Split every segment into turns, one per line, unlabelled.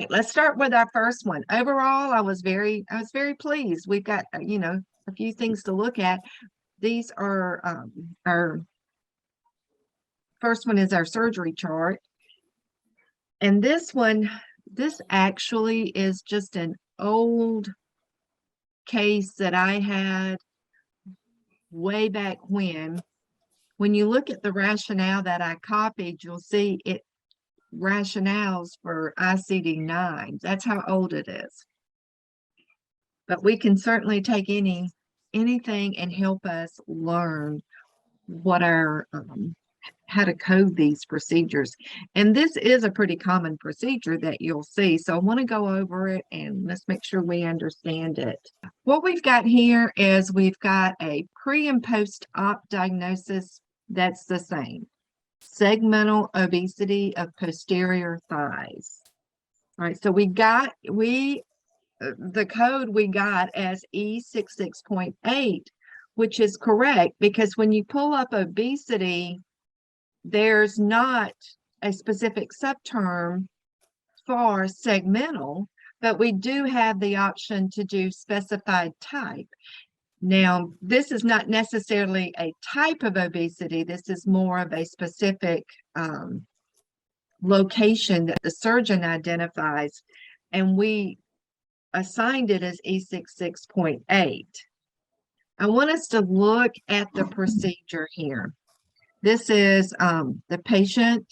right, let's start with our first one. Overall, I was very pleased. We've got, a few things to look at. These are our first one is our surgery chart. And this one, this actually is just an old case that I had way back when. When you look at the rationale that I copied, you'll see it rationales for ICD-9. That's how old it is. But we can certainly take anything and help us learn what our how to code these procedures. And this is a pretty common procedure that you'll see. So I want to go over it and let's make sure we understand it. What we've got here is we've got a pre and post-op diagnosis that's the same. Segmental obesity of posterior thighs. All right, so the code we got as E66.8, which is correct because when you pull up obesity, there's not a specific subterm for segmental, but we do have the option to do specified type. Now, this is not necessarily a type of obesity. This is more of a specific location that the surgeon identifies, and we assigned it as E66.8. I want us to look at the procedure here. This is the patient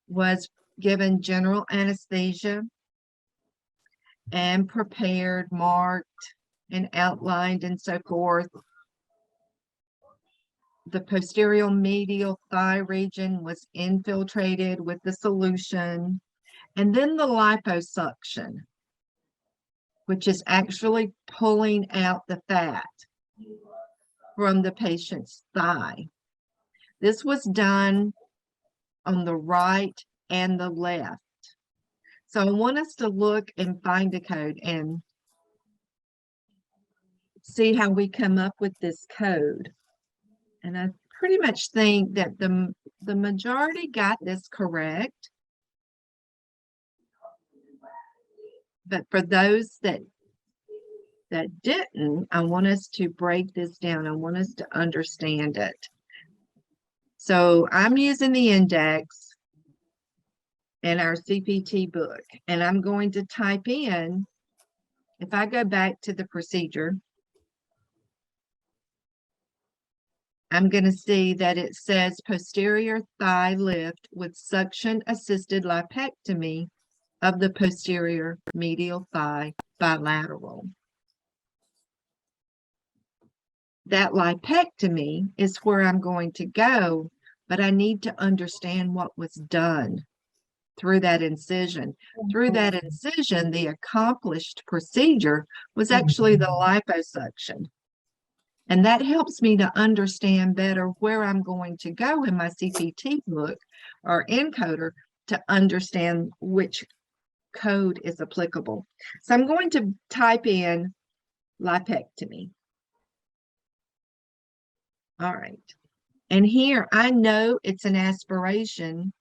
was given general anesthesia and prepared, marked, and outlined and so forth. The posterior medial thigh region was infiltrated with the solution, and then the liposuction, which is actually pulling out the fat from the patient's thigh. This was done on the right and the left. So I want us to look and find a code and see how we come up with this code. And I pretty much think that the majority got this correct. But for those that didn't, I want us to break this down. I want us to understand it. So I'm using the index in our CPT book, and I'm going to type in, if I go back to the procedure, I'm going to see that it says posterior thigh lift with suction assisted lipectomy of the posterior medial thigh bilateral. That lipectomy is where I'm going to go, but I need to understand what was done through that incision. Through that incision, the accomplished procedure was actually the liposuction. And that helps me to understand better where I'm going to go in my CPT book or encoder to understand which code is applicable. So I'm going to type in lipectomy. All right. And here I know it's an aspiration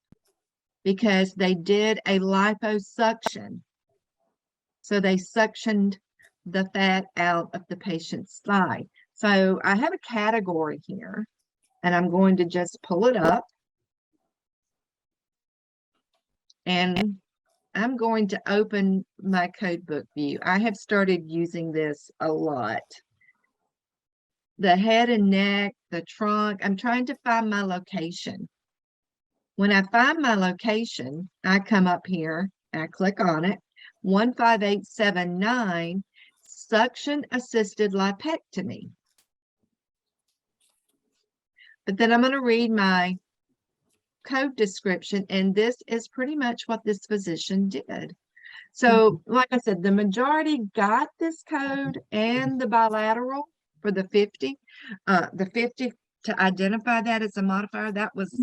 because they did a liposuction. So they suctioned the fat out of the patient's thigh. So I have a category here, and I'm going to just pull it up. And I'm going to open my codebook view. I have started using this a lot. The head and neck, the trunk, I'm trying to find my location. When I find my location, I come up here, I click on it, 15879, suction assisted lipectomy. But then I'm going to read my code description, and this is pretty much what this physician did. So, like I said, the majority got this code and the bilateral for the 50 to identify that as a modifier. That was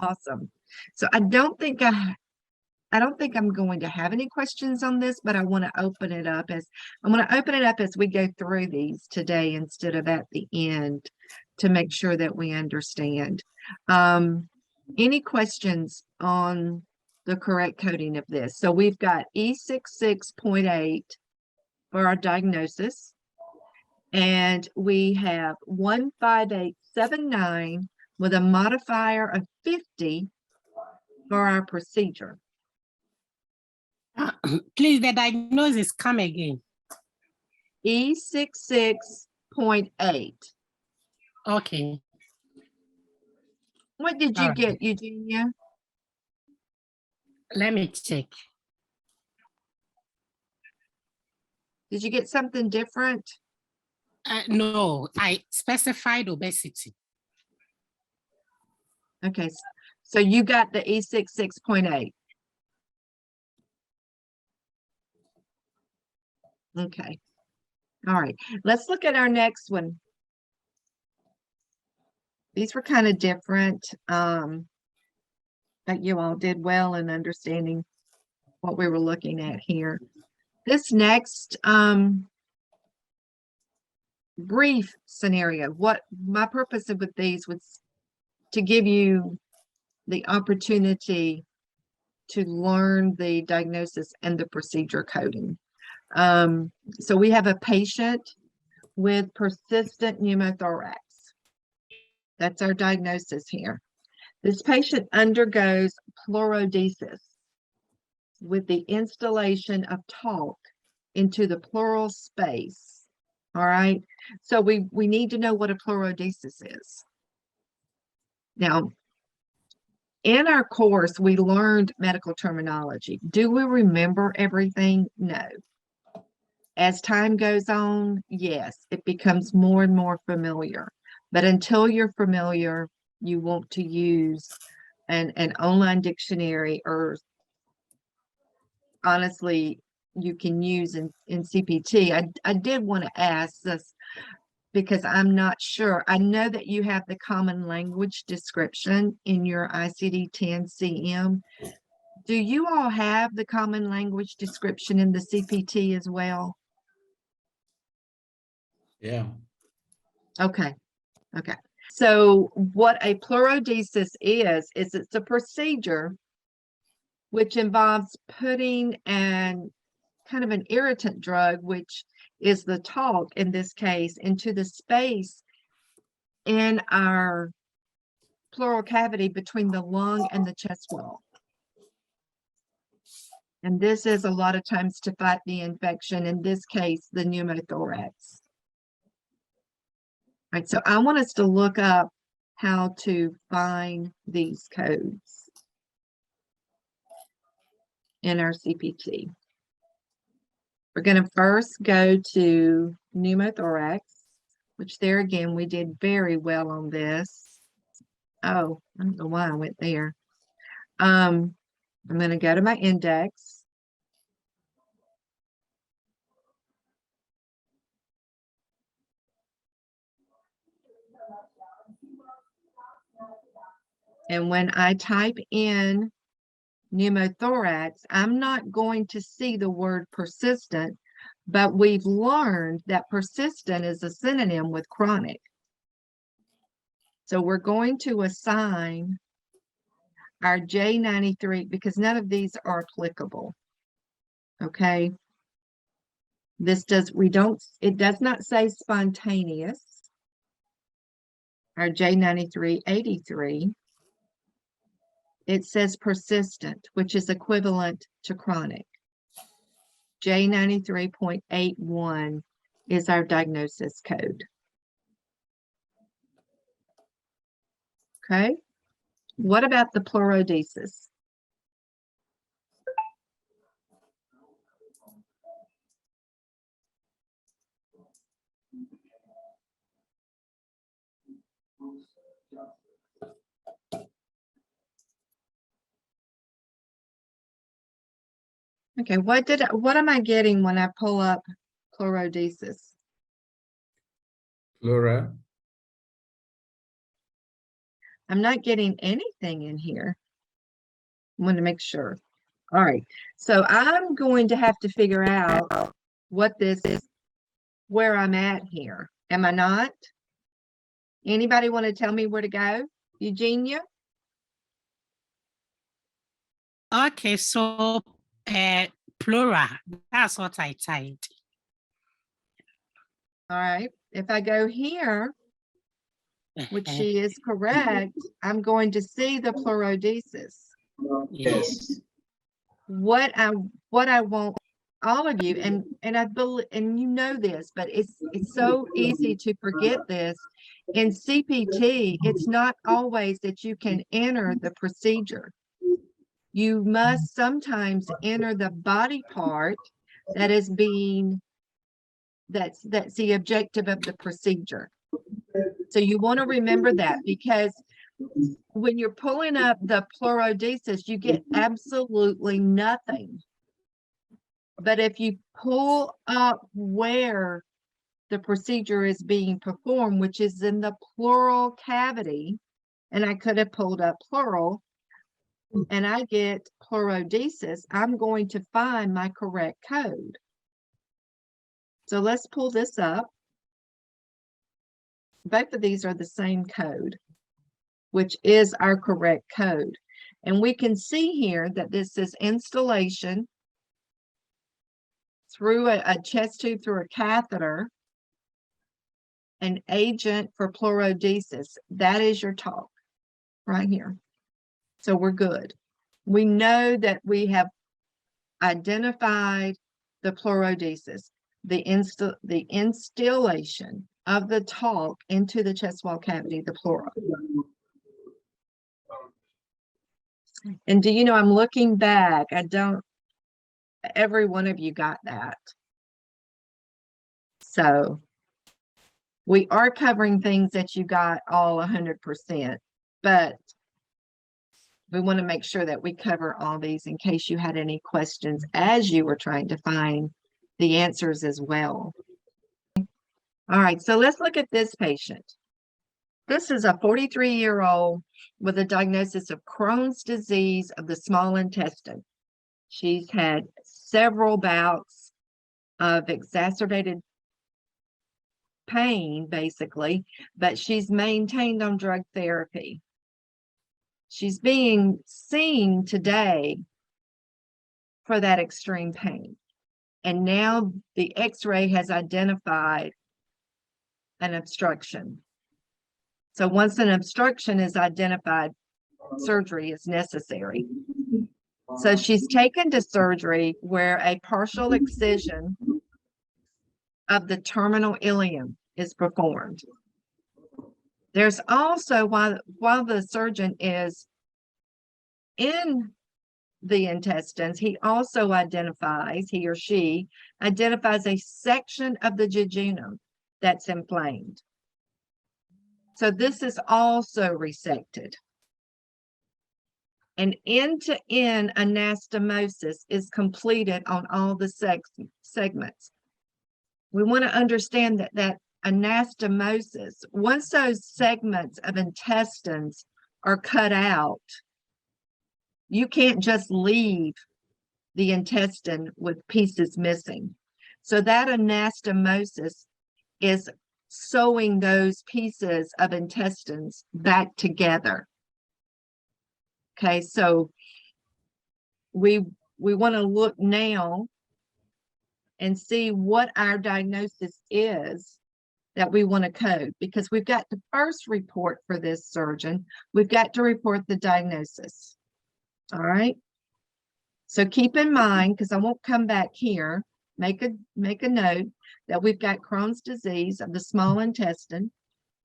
awesome. So I don't think I'm going to have any questions on this, but I want to open it up as we go through these today instead of at the end to make sure that we understand. Any questions on the correct coding of this. So we've got E66.8 for our diagnosis, and we have 15879 with a modifier of 50 for our procedure.
Please, the diagnosis come again.
E66.8.
Okay.
What did you
All right.
get, Eugenia?
Let me check.
Did you get something different?
No, I specified obesity.
Okay, so you got the E66.8. Okay. All right, let's look at our next one. These were kind of different, but you all did well in understanding what we were looking at here. This next brief scenario, what my purpose with these was to give you the opportunity to learn the diagnosis and the procedure coding. So we have a patient with persistent pneumothorax. That's our diagnosis here. This patient undergoes pleurodesis with the installation of talc into the pleural space. All right, so we need to know what a pleurodesis is. Now, in our course, we learned medical terminology. Do we remember everything? No. As time goes on, yes, it becomes more and more familiar. But until you're familiar, you want to use an online dictionary, or honestly, you can use in CPT. I did want to ask this because I'm not sure. I know that you have the common language description in your ICD-10 CM. Do you all have the common language description in the CPT as well?
Yeah.
Okay. Okay. So what a pleurodesis is it's a procedure which involves putting an kind of an irritant drug, which is the talc in this case, into the space in our pleural cavity between the lung and the chest wall. And this is a lot of times to fight the infection, in this case, the pneumothorax. All right, so I want us to look up how to find these codes in our CPT. We're going to first go to pneumothorax, which there again, we did very well on this. Oh, I don't know why I went there. I'm going to go to my index. And when I type in pneumothorax, I'm not going to see the word persistent, but we've learned that persistent is a synonym with chronic. So we're going to assign our J93 because none of these are applicable. Okay. It does not say spontaneous. Our J9383. It says persistent, which is equivalent to chronic. J93.81 is our diagnosis code. Okay. What about the pleurodesis? Okay, what am I getting when I pull up pleurodesis?
Plura.
I'm not getting anything in here. I want to make sure. All right, so I'm going to have to figure out what this is, where I'm at here. Am I not? Anybody want to tell me where to go? Eugenia?
Okay, so plural, that's what I typed.
All right. If I go here, which she is correct, I'm going to see the pleurodesis.
Yes.
What I want all of you, and I believe, and you know this, but it's so easy to forget this. In CPT, it's not always that you can enter the procedure. You must sometimes enter the body part that is being, that's the objective of the procedure. So you want to remember that, because when you're pulling up the pleurodesis, you get absolutely nothing. But if you pull up where the procedure is being performed, which is in the pleural cavity, and I could have pulled up pleural, and I get pleurodesis, I'm going to find my correct code. So let's pull this up. Both of these are the same code, which is our correct code. And we can see here that this is installation through a chest tube, through a catheter, an agent for pleurodesis. That is your talk right here. So we're good. We know that we have identified the pleurodesis, the instillation of the talk into the chest wall cavity, the pleural. And do you know, I'm looking back, every one of you got that. So we are covering things that you got all 100%, but we want to make sure that we cover all these in case you had any questions as you were trying to find the answers as well. All right, so let's look at this patient. This is a 43-year-old with a diagnosis of Crohn's disease of the small intestine. She's had several bouts of exacerbated pain, basically, but she's maintained on drug therapy. She's being seen today for that extreme pain. And now the X-ray has identified an obstruction. So once an obstruction is identified, surgery is necessary. So she's taken to surgery where a partial excision of the terminal ileum is performed. There's also, while the surgeon is in the intestines, he also identifies, he or she identifies a section of the jejunum that's inflamed. So this is also resected. An end-to-end anastomosis is completed on all the segments. We want to understand that anastomosis, once those segments of intestines are cut out, you can't just leave the intestine with pieces missing. So that anastomosis is sewing those pieces of intestines back together. Okay, so we want to look now and see what our diagnosis is that we want to code, because we've got to first report for this surgeon. We've got to report the diagnosis. All right. So keep in mind, because I won't come back here, make a note that we've got Crohn's disease of the small intestine,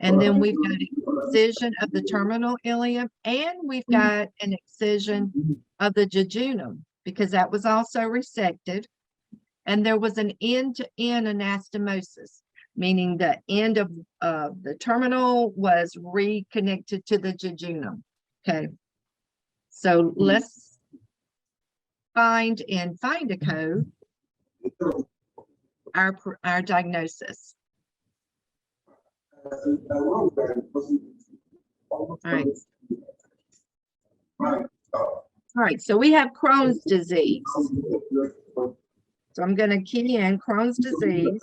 and then we've got excision of the terminal ileum, and we've got an excision of the jejunum, because that was also resected. And there was an end-to-end anastomosis, meaning the end of the terminal was reconnected to the jejunum. Okay, so let's find a code our diagnosis. All right, so we have Crohn's disease. So I'm going to key in Crohn's disease.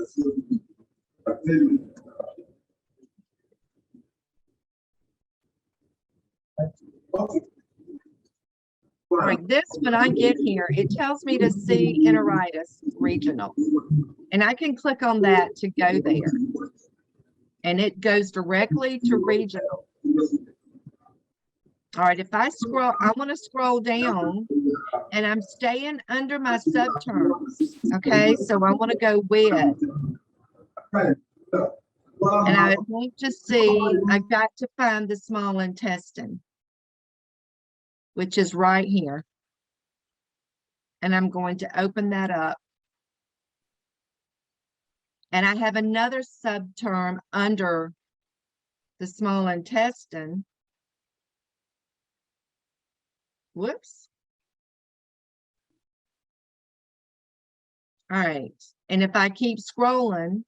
All right, this, when I get here, it tells me to see enteritis regional. And I can click on that to go there. And it goes directly to regional. All right, if I scroll, I want to scroll down and I'm staying under my subterms. Okay, so I want to go with. And I want to see, I've got to find the small intestine, which is right here. And I'm going to open that up. And I have another subterm under the small intestine. Whoops. All right. And if I keep scrolling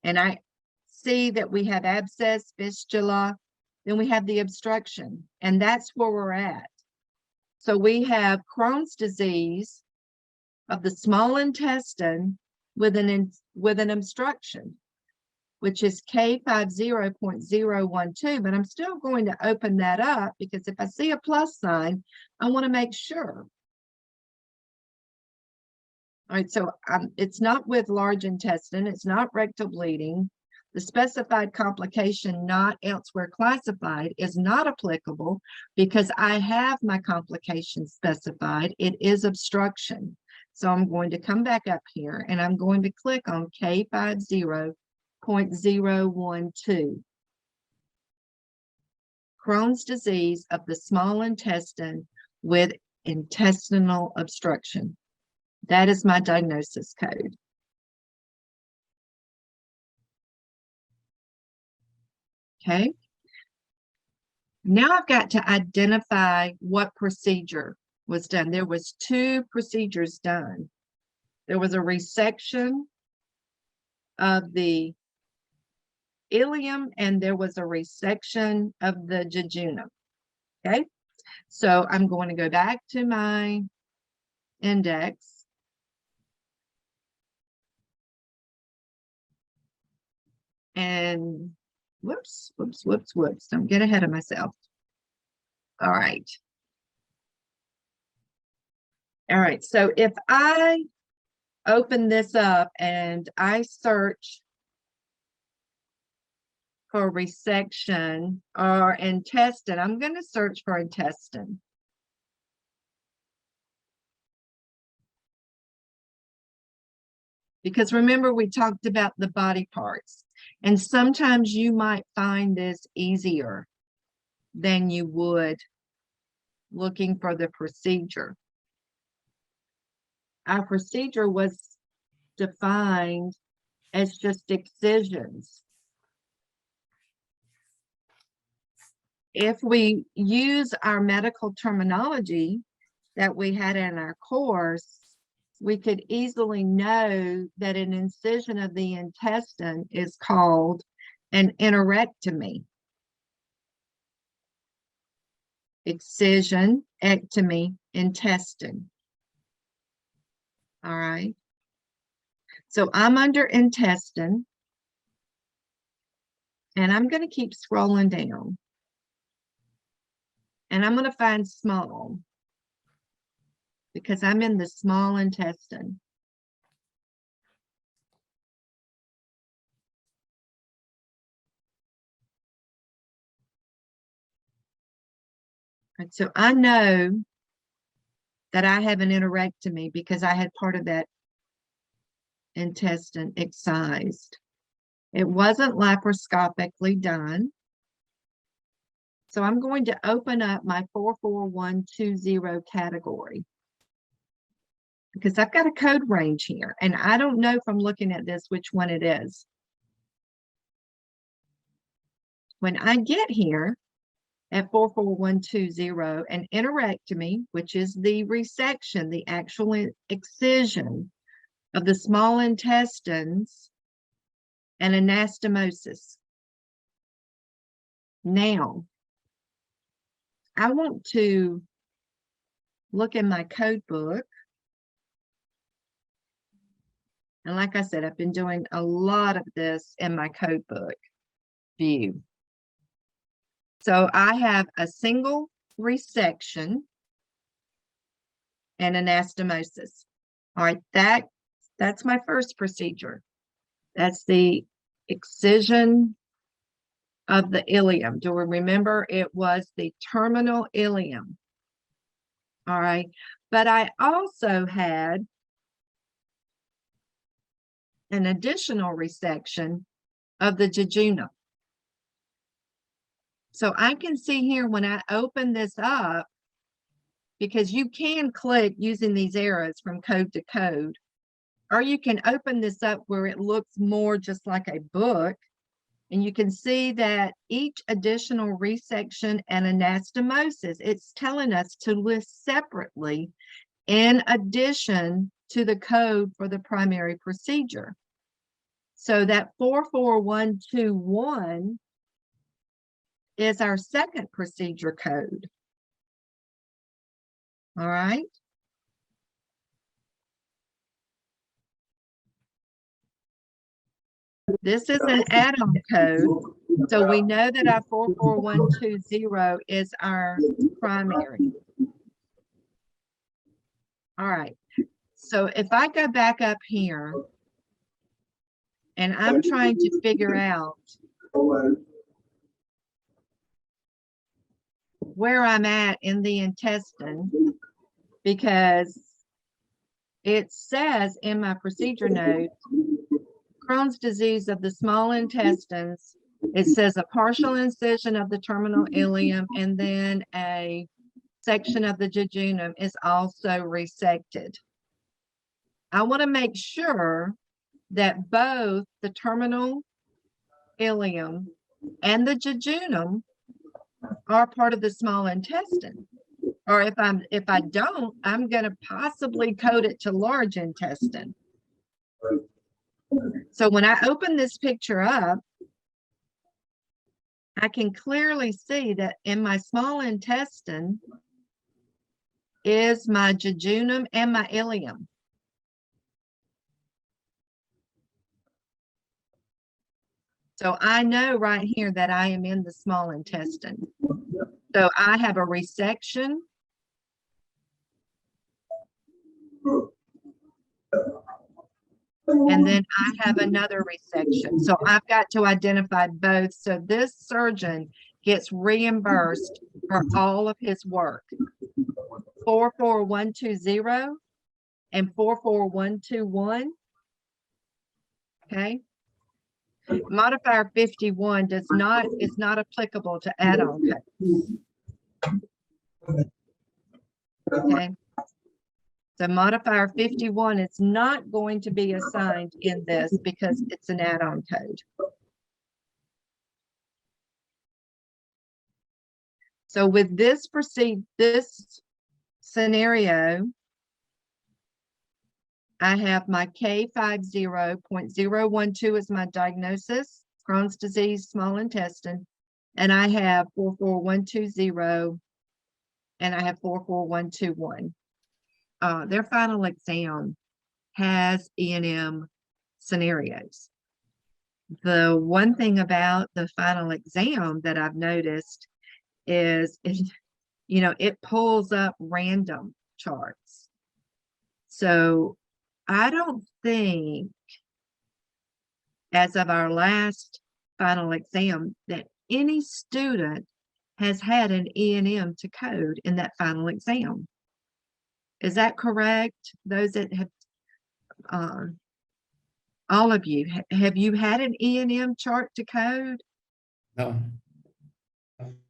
and I see that we have abscess, fistula, then we have the obstruction. And that's where we're at. So we have Crohn's disease of the small intestine with an obstruction, which is K50.012, but I'm still going to open that up because if I see a plus sign, I want to make sure. All right, so it's not with large intestine, it's not rectal bleeding. The specified complication not elsewhere classified is not applicable because I have my complication specified. It is obstruction. So I'm going to come back up here and I'm going to click on K50.012. Crohn's disease of the small intestine with intestinal obstruction. That is my diagnosis code. Okay. Now I've got to identify what procedure was done. There was 2 procedures done. There was a resection of the ileum and there was a resection of the jejunum. Okay. So I'm going to go back to my index. And whoops. Don't get ahead of myself. All right. All right. So if I open this up and I search for resection or intestine, I'm going to search for intestine. Because remember, we talked about the body parts. And sometimes you might find this easier than you would looking for the procedure. Our procedure was defined as just excisions. If we use our medical terminology that we had in our course, we could easily know that an incision of the intestine is called an enterectomy. Excision, ectomy, intestine. All right. So I'm under intestine. And I'm going to keep scrolling down. And I'm going to find small. Because I'm in the small intestine. And so I know that I have an enterectomy because I had part of that intestine excised. It wasn't laparoscopically done. So I'm going to open up my 44120 category because I've got a code range here and I don't know from looking at this which one it is. When I get here at 44120, an enterectomy, which is the resection, the actual excision of the small intestines, and anastomosis. Now, I want to look in my code book. And like I said, I've been doing a lot of this in my code book view. So I have a single resection and anastomosis. All right, that's my first procedure. That's the excision of the ilium. Do we remember it was the terminal ilium? All right, but I also had an additional resection of the jejunum. So I can see here when I open this up, because you can click using these arrows from code to code, or you can open this up where it looks more just like a book. And you can see that each additional resection and anastomosis, it's telling us to list separately in addition to the code for the primary procedure. So that 44121 is our second procedure code. All right. This is an add-on code. So we know that our 44120 is our primary. All right. So if I go back up here and I'm trying to figure out where I'm at in the intestine, because it says in my procedure note, Crohn's disease of the small intestines, it says a partial incision of the terminal ileum and then a section of the jejunum is also resected. I want to make sure that both the terminal ileum and the jejunum are part of the small intestine. Or if I don't, I'm going to possibly code it to large intestine. So when I open this picture up, I can clearly see that in my small intestine is my jejunum and my ileum. So I know right here that I am in the small intestine. So I have a resection. And then I have another resection. So I've got to identify both. So this surgeon gets reimbursed for all of his work. 44120 and 44121. Okay. Modifier 51 is not applicable to add-on codes. Okay. So modifier 51 is not going to be assigned in this because it's an add-on code. So with this scenario, I have my K50.012 as my diagnosis, Crohn's disease, small intestine, and I have 44120, and I have 44121. Their final exam has E&M scenarios. The one thing about the final exam that I've noticed is, it pulls up random charts. So I don't think, as of our last final exam, that any student has had an E&M to code in that final exam. Is that correct? Those that have, all of you, have you had an E&M chart to code?
No.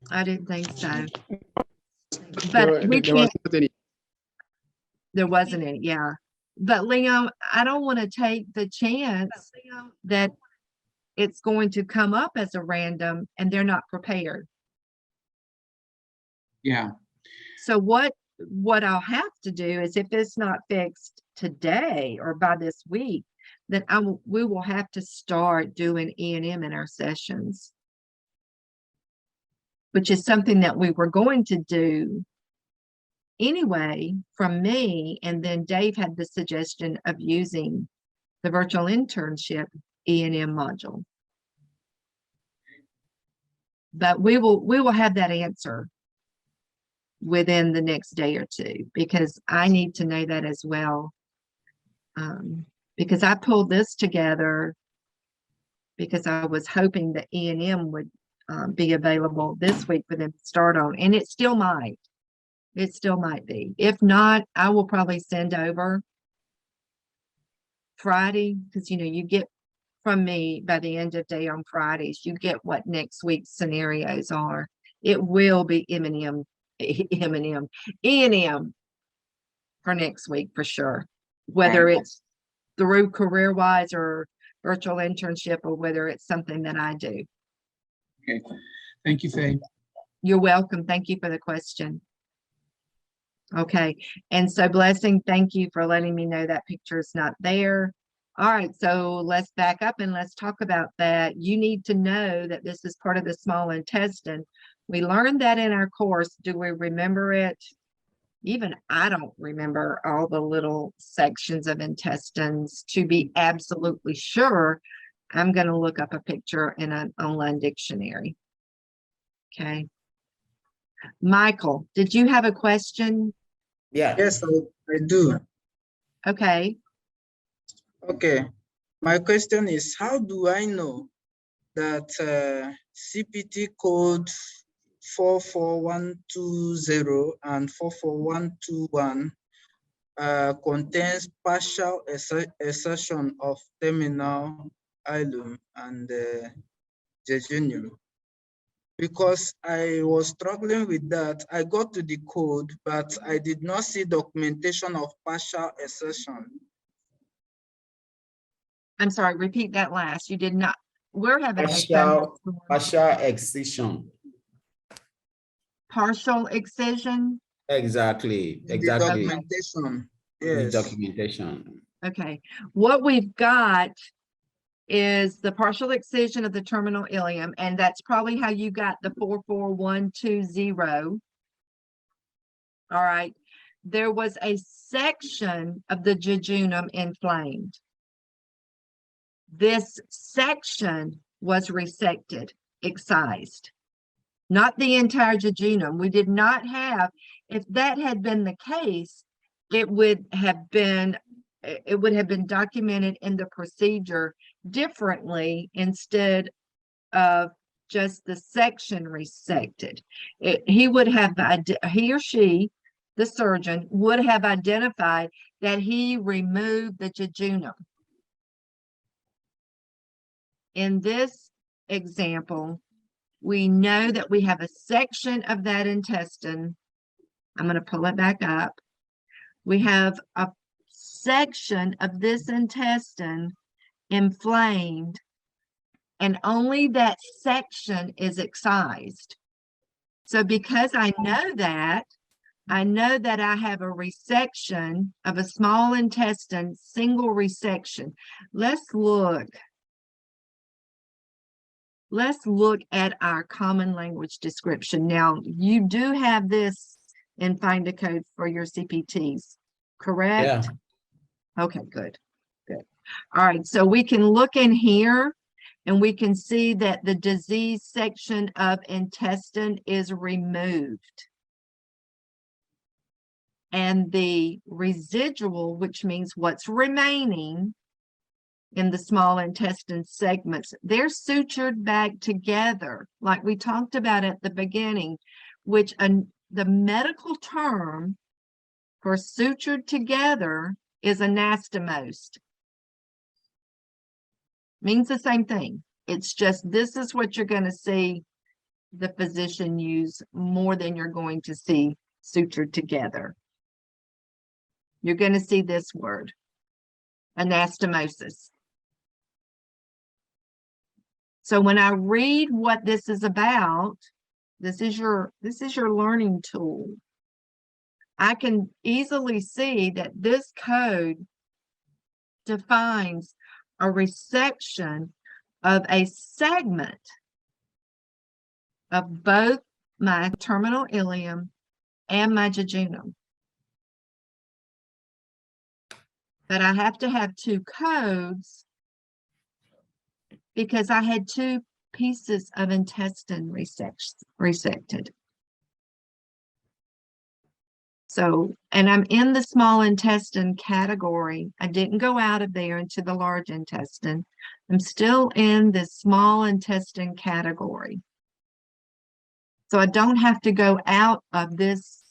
I didn't think so. But there wasn't any, yeah. But Leo, I don't want to take the chance that it's going to come up as a random and they're not prepared.
Yeah.
So what I'll have to do is, if it's not fixed today or by this week, then we will have to start doing E&M in our sessions, which is something that we were going to do anyway from me. And then Dave had the suggestion of using the virtual internship E&M module. But we will have that answer within the next day or two, because I need to know that as well. Because I pulled this together because I was hoping that E&M would be available this week for them to start on, and it still might. It still might be. If not, I will probably send over Friday, because you get from me by the end of day on Fridays, you get what next week's scenarios are. It will be E&M for next week for sure. Whether
Right.
it's through CareerWise or virtual internship, or whether it's something that I do.
Okay. Thank you, Faye.
You're welcome. Thank you for the question. Okay, and so Blessing, thank you for letting me know that picture is not there. All right, so let's back up and let's talk about that. You need to know that this is part of the small intestine. We learned that in our course. Do we remember it? Even I don't remember all the little sections of intestines. To be absolutely sure, I'm going to look up a picture in an online dictionary. Okay. Michael, did you have a question?
Yeah.
Yes, I do.
Okay.
Okay. My question is, how do I know that CPT code 44120 and 44121 contains partial assertion of terminal ileum and jejunum? Because I was struggling with that. I got to the code, but I did not see documentation of partial assertion.
I'm sorry, repeat that last. You did not. We're having a
Partial excision.
partial excision.
Exactly.
The
Exactly.
documentation.
The
Yes.
documentation.
Okay. What we've got is the partial excision of the terminal ileum, and that's probably how you got the 44120. All right. There was a section of the jejunum inflamed. This section was resected, excised, not the entire jejunum. We did not have, if that had been the case, it would have been documented in the procedure differently instead of just the section resected. He or she, the surgeon, would have identified that he removed the jejunum. In this example, we know that we have a section of that intestine. I'm going to pull it back up. We have a section of this intestine inflamed, and only that section is excised. So because I know that I have a resection of a small intestine, single resection. Let's look at our common language description. Now, you do have this in Find a Code for your CPTs, correct?
Yeah.
Okay, good. All right, so we can look in here and we can see that the disease section of intestine is removed. And the residual, which means what's remaining in the small intestine segments, they're sutured back together, like we talked about at the beginning, which the medical term for sutured together is anastomosed. Means the same thing. It's just this is what you're going to see the physician use more than you're going to see sutured together. You're going to see this word, anastomosis. So when I read what this is about, this is your learning tool. I can easily see that this code defines a resection of a segment of both my terminal ileum and my jejunum. But I have to have two codes because I had two pieces of intestine resected. So, and I'm in the small intestine category. I didn't go out of there into the large intestine. I'm still in the small intestine category. So I don't have to go out of this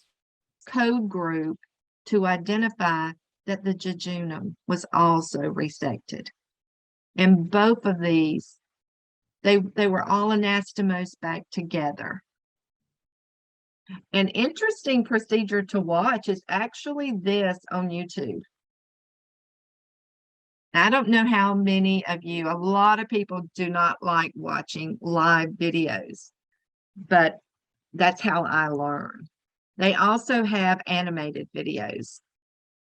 code group to identify that the jejunum was also resected. And both of these, they were all anastomosed back together. An interesting procedure to watch is actually this on YouTube. I don't know how many of you, a lot of people do not like watching live videos, but that's how I learn. They also have animated videos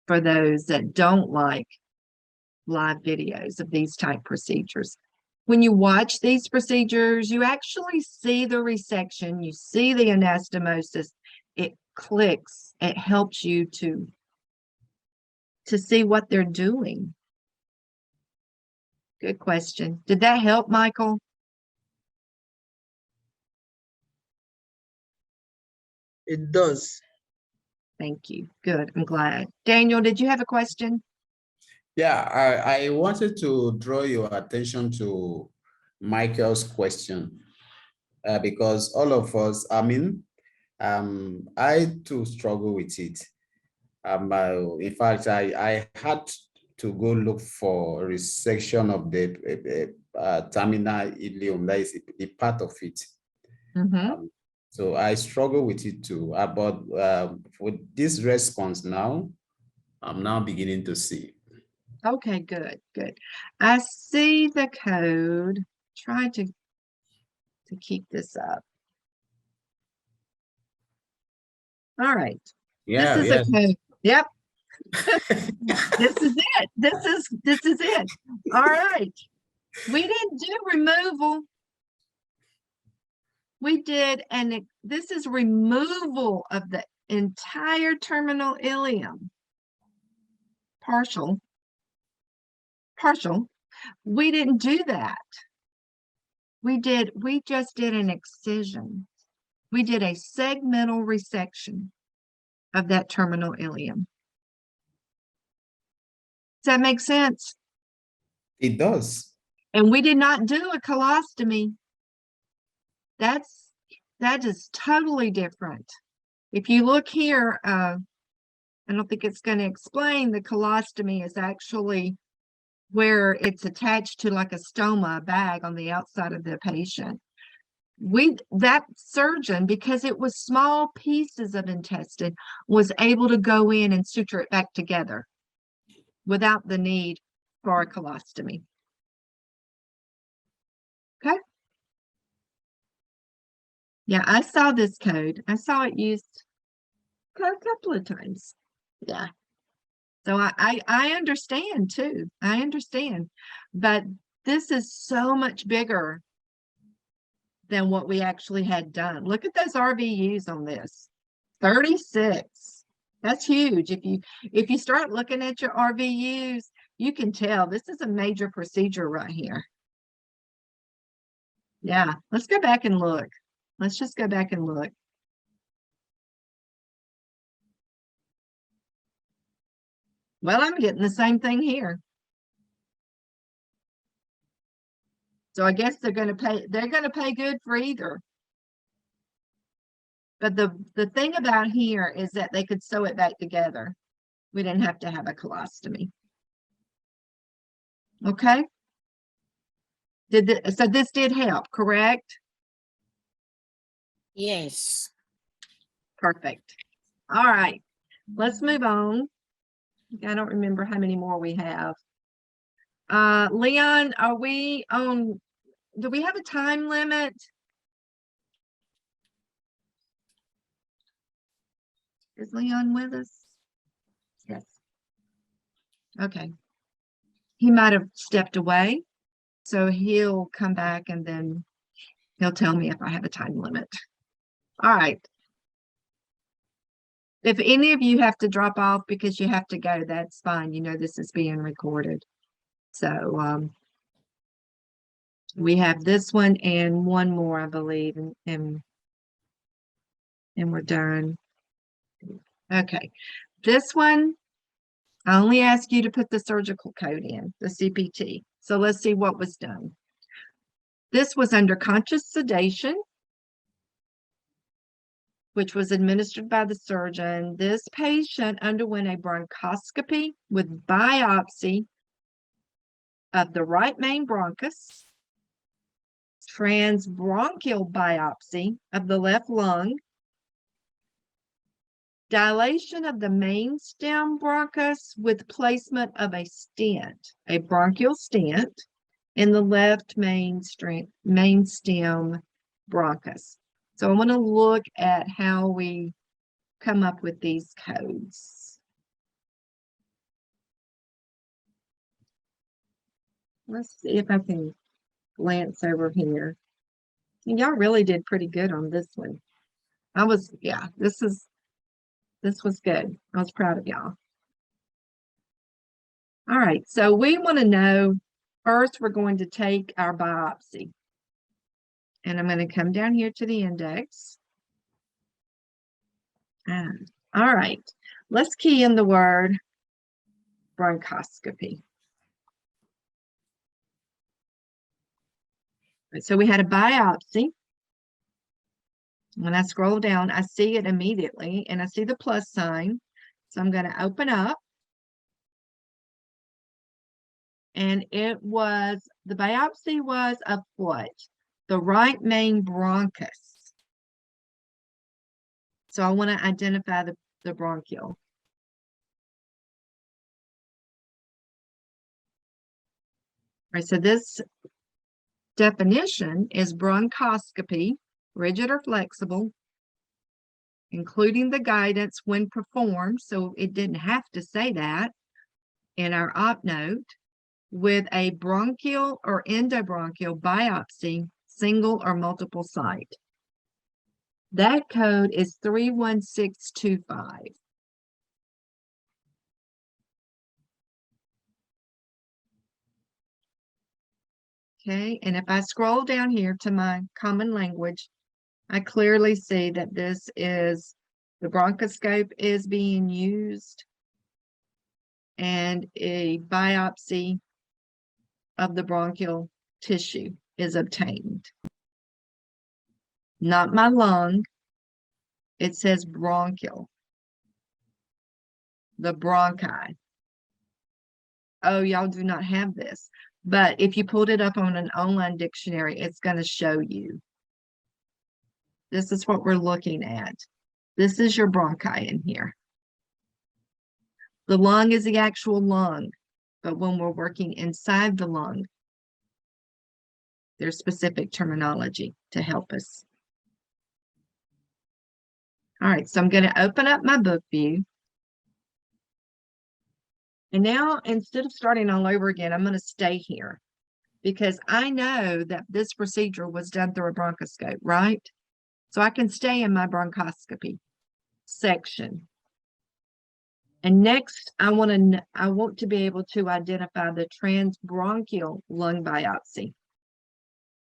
for those that don't like live videos of these type procedures. When you watch these procedures, you actually see the resection, you see the anastomosis, it clicks, it helps you to see what they're doing. Good question. Did that help, Michael?
It does.
Thank you. Good. I'm glad. Daniel, did you have a question?
Yeah, I wanted to draw your attention to Michael's question because all of us, I too struggle with it. In fact, I had to go look for resection of the terminal ileum, that is a part of it.
Mm-hmm.
So I struggle with it too. But with this response now, I'm now beginning to see.
Okay, good, good. I see the code. Try to keep this up. All right.
Yeah,
This is
yeah.
a code. Yep. This is it. This is it. All right. We didn't do removal. We did, and this is removal of the entire terminal ileum. Partial. We didn't do that. We just did an excision. We did a segmental resection of that terminal ileum. Does that make sense?
It does.
And we did not do a colostomy. That is totally different. If you look here, I don't think it's going to explain, the colostomy is actually where it's attached to like a stoma, a bag on the outside of the patient. That surgeon, because it was small pieces of intestine, was able to go in and suture it back together without the need for a colostomy. Okay. Yeah, I saw this code. I saw it used a couple of times. Yeah. So I understand too. I understand. But this is so much bigger than what we actually had done. Look at those RVUs on this. 36. That's huge. If you start looking at your RVUs, you can tell this is a major procedure right here. Yeah, let's go back and look. Let's just go back and look. Well, I'm getting the same thing here. So I guess they're going to pay good for either. But the thing about here is that they could sew it back together. We didn't have to have a colostomy. Okay. So this did help, correct?
Yes.
Perfect. All right. Let's move on. I don't remember how many more we have. Leon, are we on, do we have a time limit? Is Leon with us? Yes. Okay. He might have stepped away, so he'll come back and then he'll tell me if I have a time limit. All right. If any of you have to drop off because you have to go, that's fine. You know, this is being recorded. So we have this one and one more, I believe, and we're done. Okay, this one, I only ask you to put the surgical code in, the CPT. So let's see what was done. This was under conscious sedation, which was administered by the surgeon. This patient underwent a bronchoscopy with biopsy of the right main bronchus, transbronchial biopsy of the left lung, dilation of the main stem bronchus with placement of a stent, a bronchial stent, in the left main stem bronchus. So I want to look at how we come up with these codes. Let's see if I can glance over here. And y'all really did pretty good on this one. Yeah, this was good. I was proud of y'all. All right, so we want to know, first we're going to take our biopsy. And I'm going to come down here to the index. All right, let's key in the word bronchoscopy. So we had a biopsy. When I scroll down, I see it immediately and I see the plus sign. So I'm going to open up. And the biopsy was of what? The right main bronchus. So I want to identify the bronchial. All right, so this definition is bronchoscopy, rigid or flexible, including the guidance when performed, so it didn't have to say that in our op note, with a bronchial or endobronchial biopsy, single or multiple site. That code is 31625. Okay, and if I scroll down here to my common language, I clearly see that this is, the bronchoscope is being used and a biopsy of the bronchial tissue is obtained. Not my lung, it says bronchial. The bronchi. Oh, y'all do not have this. But if you pulled it up on an online dictionary, it's going to show you. This is what we're looking at. This is your bronchi in here. The lung is the actual lung, but when we're working inside the lung, there's specific terminology to help us. All right, so I'm going to open up my book view. And now, instead of starting all over again, I'm going to stay here because I know that this procedure was done through a bronchoscope, right? So I can stay in my bronchoscopy section. And next, I want to be able to identify the transbronchial lung biopsy.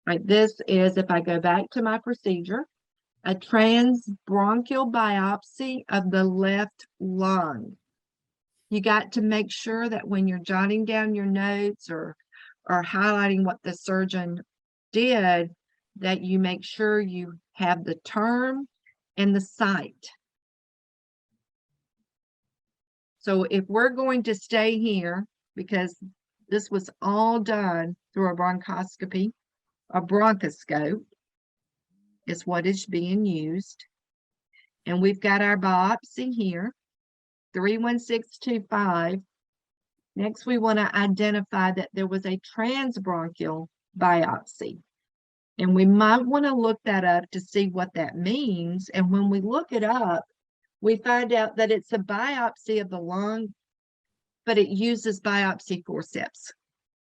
Right, this is, if I go back to my procedure, a transbronchial biopsy of the left lung. You got to make sure that when you're jotting down your notes or highlighting what the surgeon did, that you make sure you have the term and the site. So if we're going to stay here, because this was all done through a bronchoscopy, a bronchoscope is what is being used. And we've got our biopsy here, 31625. Next, we want to identify that there was a transbronchial biopsy. And we might want to look that up to see what that means. And when we look it up, we find out that it's a biopsy of the lung, but it uses biopsy forceps.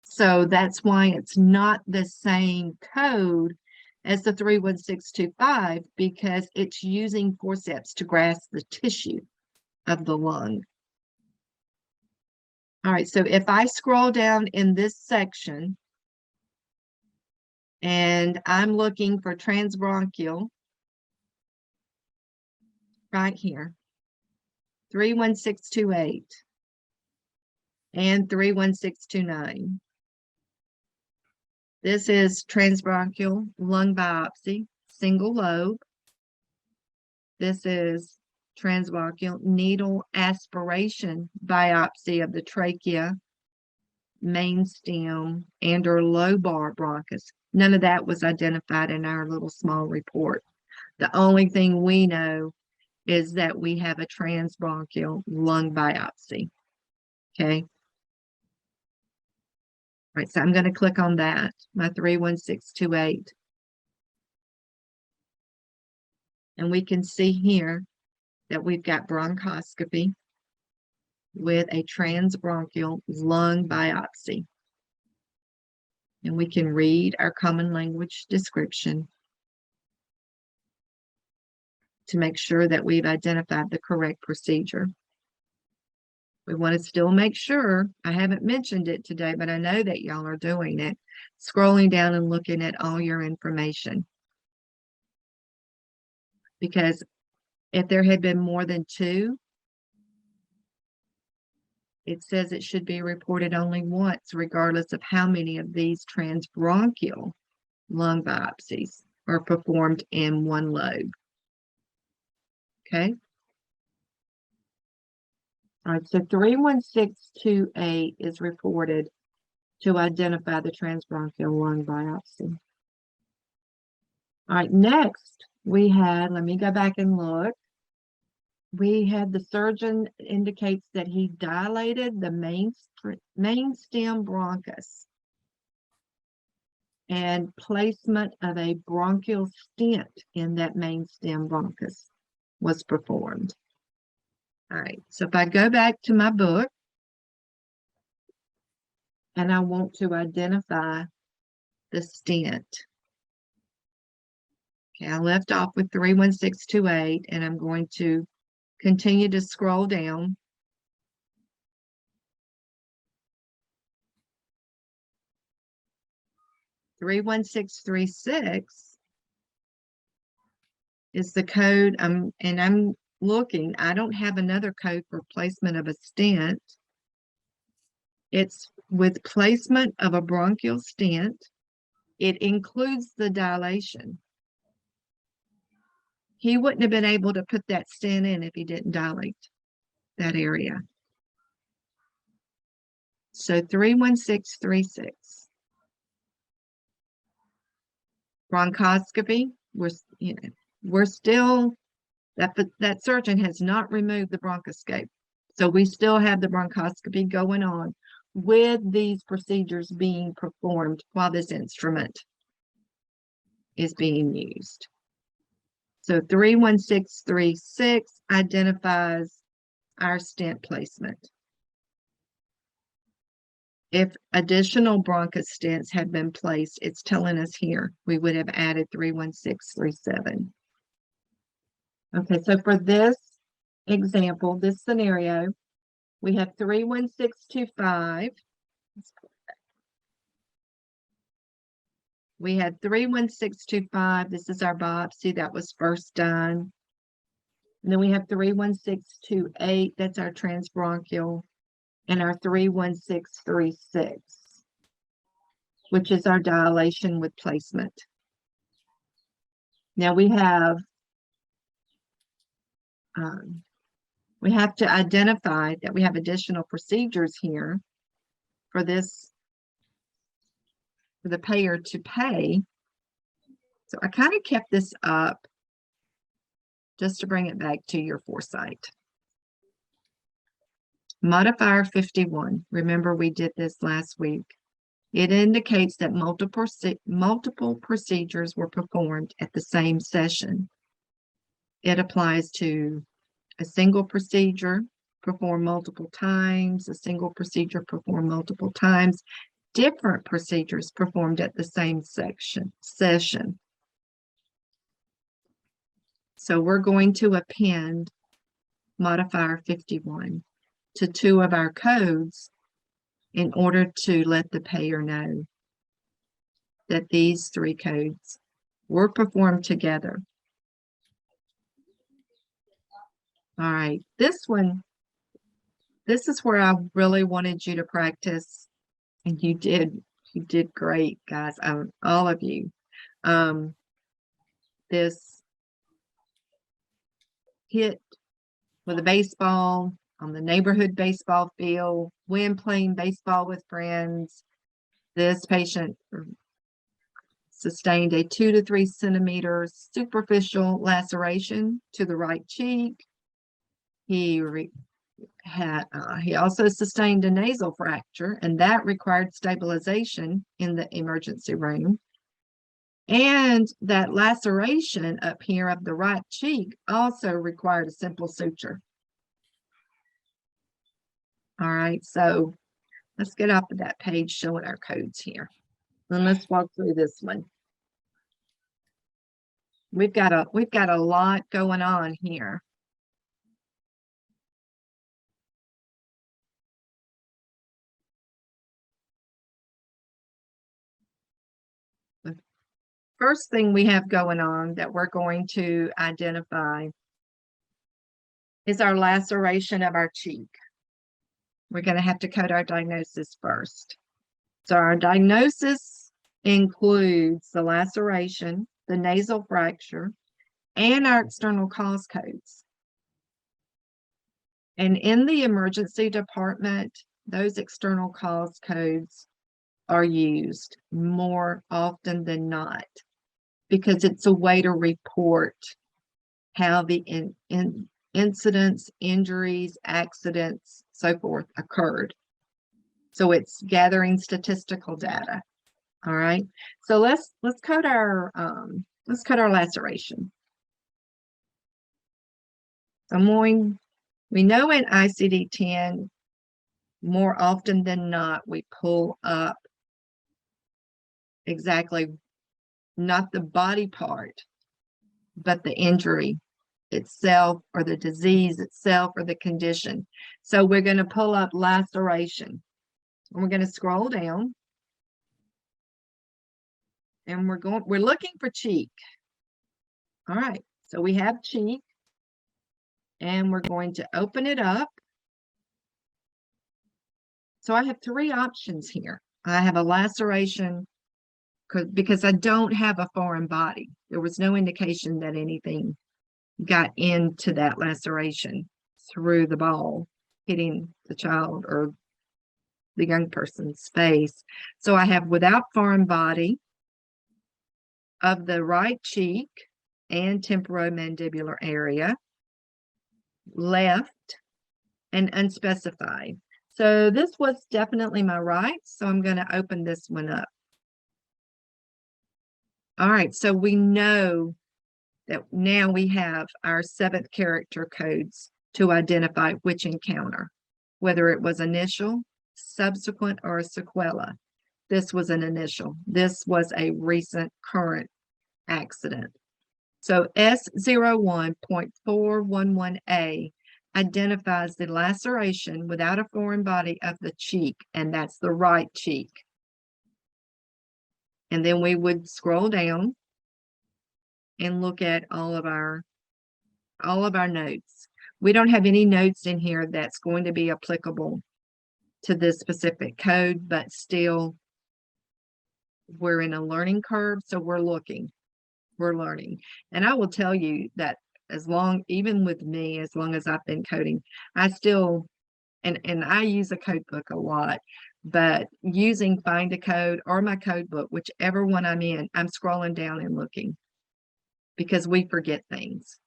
So that's why it's not the same code as the 31625, because it's using forceps to grasp the tissue of the lung. All right, so if I scroll down in this section and I'm looking for transbronchial right here, 31628 and 31629. This is transbronchial lung biopsy, single lobe. This is transbronchial needle aspiration biopsy of the trachea, main stem, and or lobar bronchus. None of that was identified in our little small report. The only thing we know is that we have a transbronchial lung biopsy. Okay. All right, so I'm going to click on that, my 31628. And we can see here that we've got bronchoscopy with a transbronchial lung biopsy. And we can read our common language description to make sure that we've identified the correct procedure. We want to still make sure, I haven't mentioned it today, but I know that y'all are doing it, scrolling down and looking at all your information. Because if there had been more than 2, it says it should be reported only once, regardless of how many of these transbronchial lung biopsies are performed in one lobe. Okay. All right, so 31628 is reported to identify the transbronchial lung biopsy. All right, next we had, let me go back and look. We had the surgeon indicates that he dilated the main stem bronchus and placement of a bronchial stent in that main stem bronchus was performed. All right, so if I go back to my book and I want to identify the stent. Okay, I left off with 31628 and I'm going to continue to scroll down. (31636) is the code. I'm looking. I don't have another code for placement of a stent. It's with placement of a bronchial stent. It includes the dilation. He wouldn't have been able to put that stent in if he didn't dilate that area. So 31636. Bronchoscopy, we're still, that surgeon has not removed the bronchoscope. So we still have the bronchoscopy going on with these procedures being performed while this instrument is being used. So 31636 identifies our stent placement. If additional bronchus stents had been placed, it's telling us here, we would have added 31637. Okay, so for this example, this scenario, we have 31625. We had 31625. This is our biopsy that was first done. And then we have 31628. That's our transbronchial. And our 31636, which is our dilation with placement. Now we have to identify that we have additional procedures here for this, for the payer to pay. So I kind of kept this up just to bring it back to your foresight. Modifier 51, remember we did this last week. It indicates that multiple procedures were performed at the same session. It applies to a single procedure performed multiple times, a single procedure performed multiple times, different procedures performed at the same session. So we're going to append modifier 51 to 2 of our codes in order to let the payer know that these 3 codes were performed together. All right, this one, this is where I really wanted you to practice, and you did great, guys, all of you. This hit with a baseball on the neighborhood baseball field, when playing baseball with friends. This patient sustained a 2 to 3 centimeter superficial laceration to the right cheek. He also sustained a nasal fracture, and that required stabilization in the emergency room. And that laceration up here of the right cheek also required a simple suture. All right, so let's get off of that page showing our codes here. And let's walk through this one. We've got a lot going on here. The first thing we have going on that we're going to identify is our laceration of our cheek. We're going to have to code our diagnosis first. So our diagnosis includes the laceration, the nasal fracture, and our external cause codes. And in the emergency department, those external cause codes are used more often than not because it's a way to report how the incidents, injuries, accidents, so forth occurred. So it's gathering statistical data. All right. So let's code our laceration. We know in ICD-10, more often than not, we pull up exactly not the body part, but the injury itself or the disease itself or the condition. So we're going to pull up laceration, and we're going to scroll down, and we're looking for cheek. All right, so we have cheek, and we're going to open it up. So I have 3 options here. I have a laceration because I don't have a foreign body. There was no indication that anything got into that laceration through the ball hitting the child or the young person's face. So I have without foreign body of the right cheek and temporomandibular area, left, and unspecified. So this was definitely my right, so I'm going to open this one up. All right, so we know that now we have our 7th character codes to identify which encounter, whether it was initial, subsequent, or a sequela. This was an initial. This was a recent current accident. So S01.411A identifies the laceration without a foreign body of the cheek, and that's the right cheek. And then we would scroll down and look at all of our notes. We don't have any notes in here that's going to be applicable to this specific code, but still we're in a learning curve, so we're learning. And I will tell you that even with me, as long as I've been coding, I still, and I use a code book a lot, but using Find a Code or my code book, whichever one I'm in, I'm scrolling down and looking because we forget things.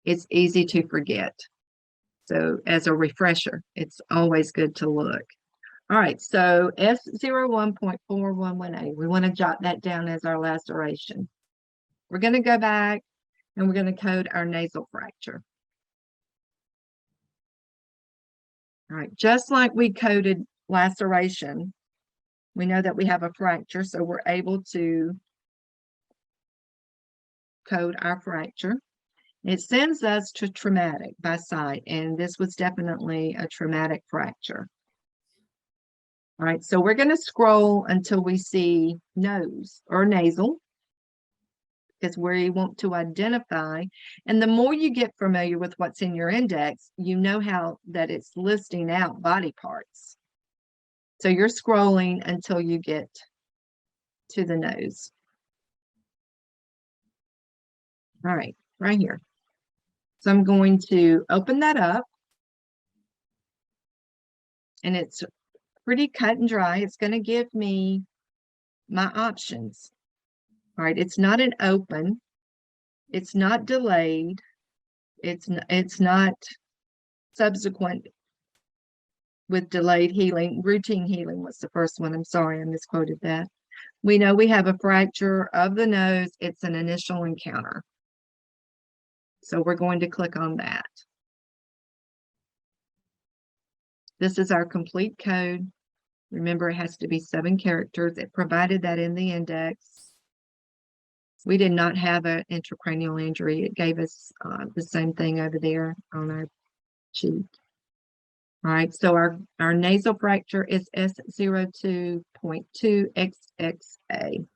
It's easy to forget. So as a refresher, it's always good to look. All right, so S01.411A, we want to jot that down as our laceration. We're going to go back and we're going to code our nasal fracture. All right, just like we coded laceration, we know that we have a fracture, so we're able to code our fracture. It sends us to traumatic by sight, and this was definitely a traumatic fracture. All right, so we're going to scroll until we see nose or nasal, because we want to identify. And the more you get familiar with what's in your index, you know how that it's listing out body parts. So you're scrolling until you get to the nose. All right, right here. So I'm going to open that up. And it's pretty cut and dry. It's going to give me my options. All right, it's not an open. It's not delayed. It's not subsequent with delayed healing. Routine healing was the first one. I'm sorry, I misquoted that. We know we have a fracture of the nose. It's an initial encounter. So we're going to click on that. This is our complete code. Remember, it has to be 7 characters. It provided that in the index. We did not have an intracranial injury. It gave us the same thing over there on our sheet. All right, so our nasal fracture is S02.2XXA.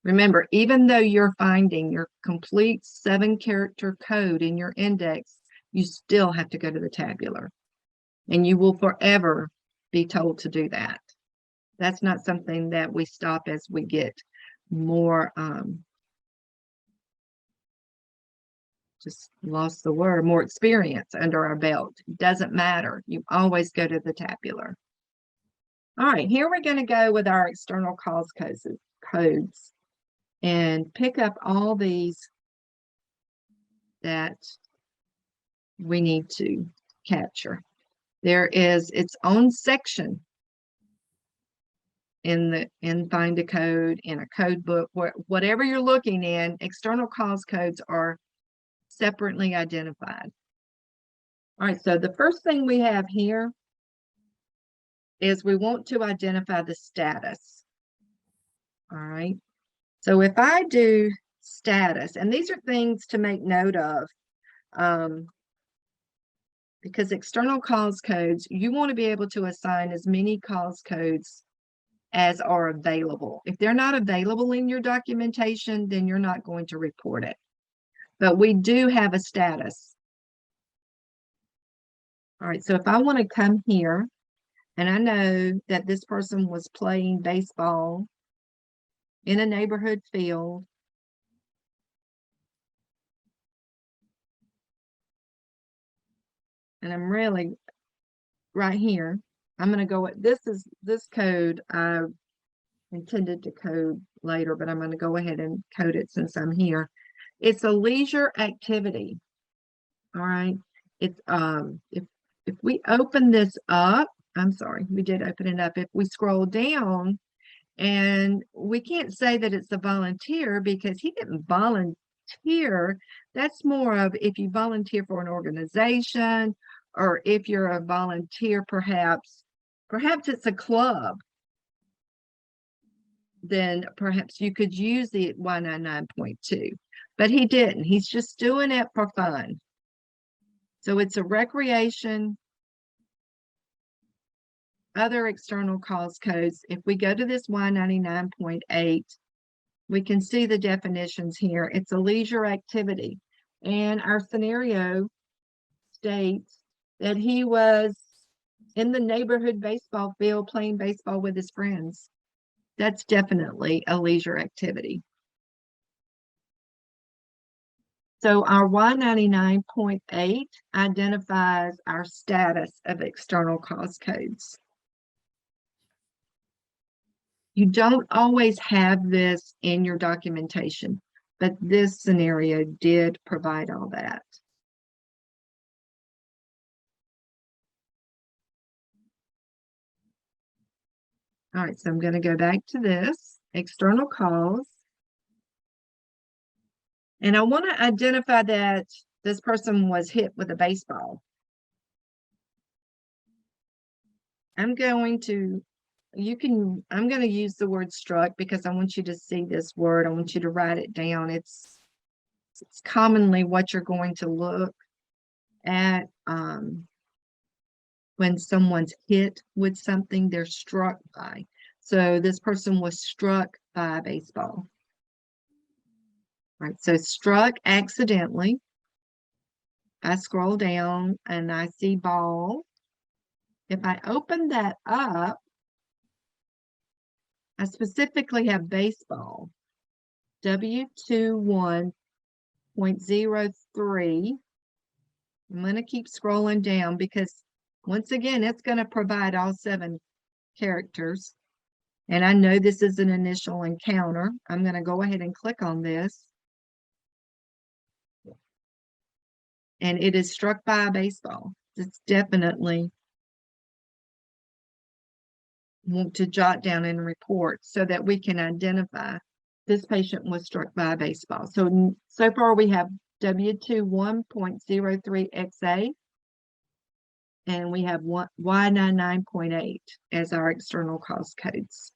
Remember, even though you're finding your complete 7-character code in your index, you still have to go to the tabular. And you will forever be told to do that. That's not something that we stop as we get more, just lost the word, more experience under our belt. It doesn't matter. You always go to the tabular. All right, here we're going to go with our external cause codes and pick up all these that we need to capture. There is its own section in Find a Code, in a code book, whatever you're looking in, external cause codes are separately identified. All right, so the first thing we have here is we want to identify the status. All right, so if I do status, and these are things to make note of, because external cause codes, you want to be able to assign as many cause codes as are available. If they're not available in your documentation, then you're not going to report it. But we do have a status. All right, so if I want to come here, and I know that this person was playing baseball in a neighborhood field, and I'm really right here, I'm going to go with this code I intended to code later, but I'm going to go ahead and code it since I'm here. It's a leisure activity. All right. It's if we open this up, I'm sorry, we did open it up. If we scroll down, and we can't say that it's a volunteer because he didn't volunteer. That's more of if you volunteer for an organization, or if you're a volunteer, perhaps it's a club, then perhaps you could use the Y99.2, but he didn't. He's just doing it for fun. So it's a recreation. Other external cause codes, if we go to this Y99.8, we can see the definitions here. It's a leisure activity. And our scenario states that he was in the neighborhood baseball field playing baseball with his friends. That's definitely a leisure activity. So our Y99.8 identifies our status of external cause codes. You don't always have this in your documentation, but this scenario did provide all that. All right, so I'm going to go back to this external cause. And I want to identify that this person was hit with a baseball. I'm going to use the word struck because I want you to see this word. I want you to write it down. It's commonly what you're going to look at when someone's hit with something they're struck by. So this person was struck by a baseball. right, so struck accidentally. I scroll down and I see ball. If I open that up, I specifically have baseball. W21.03. I'm going to keep scrolling down because once again, it's going to provide all 7 characters. And I know this is an initial encounter. I'm going to go ahead and click on this. And it is struck by a baseball. It's definitely want to jot down in a report so that we can identify this patient was struck by a baseball. So, so far we have W21.03XA and we have Y99.8 as our external cause codes.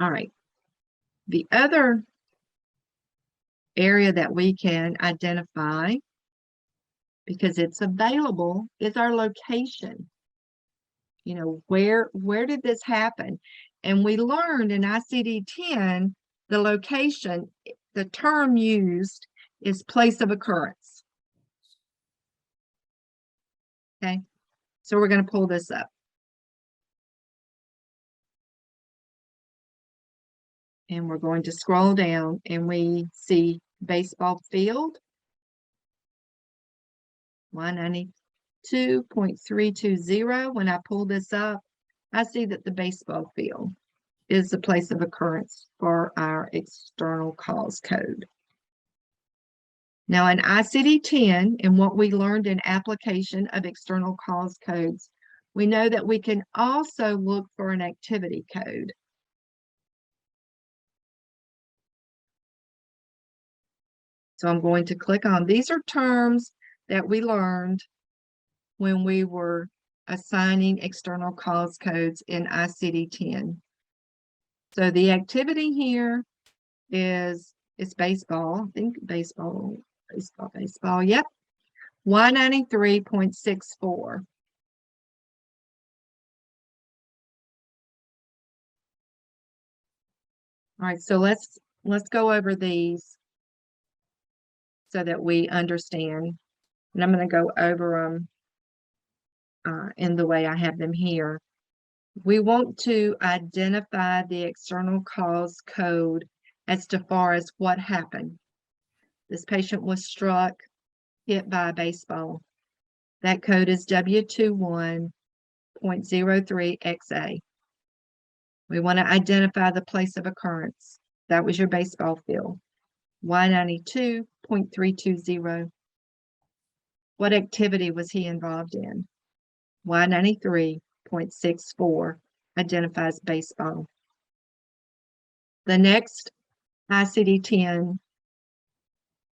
All right. The other area that we can identify, because it's available, is our location. You know, where did this happen? And we learned in ICD-10, the location, the term used is place of occurrence. Okay, so we're going to pull this up. And we're going to scroll down and we see baseball field. 192.320. When I pull this up, I see that the baseball field is the place of occurrence for our external cause code. Now in ICD-10 and what we learned in application of external cause codes, we know that we can also look for an activity code. So I'm going to click on, these are terms that we learned when we were assigning external cause codes in ICD-10. So the activity here is baseball. I think baseball, yep. Y93.64. All right, so let's go over these so that we understand. And I'm going to go over them in the way I have them here. We want to identify the external cause code as far as what happened. This patient was struck, hit by a baseball. That code is W21.03XA. We want to identify the place of occurrence. That was your baseball field. Y92.320. What activity was he involved in? Y93.64 identifies baseball. The next ICD-10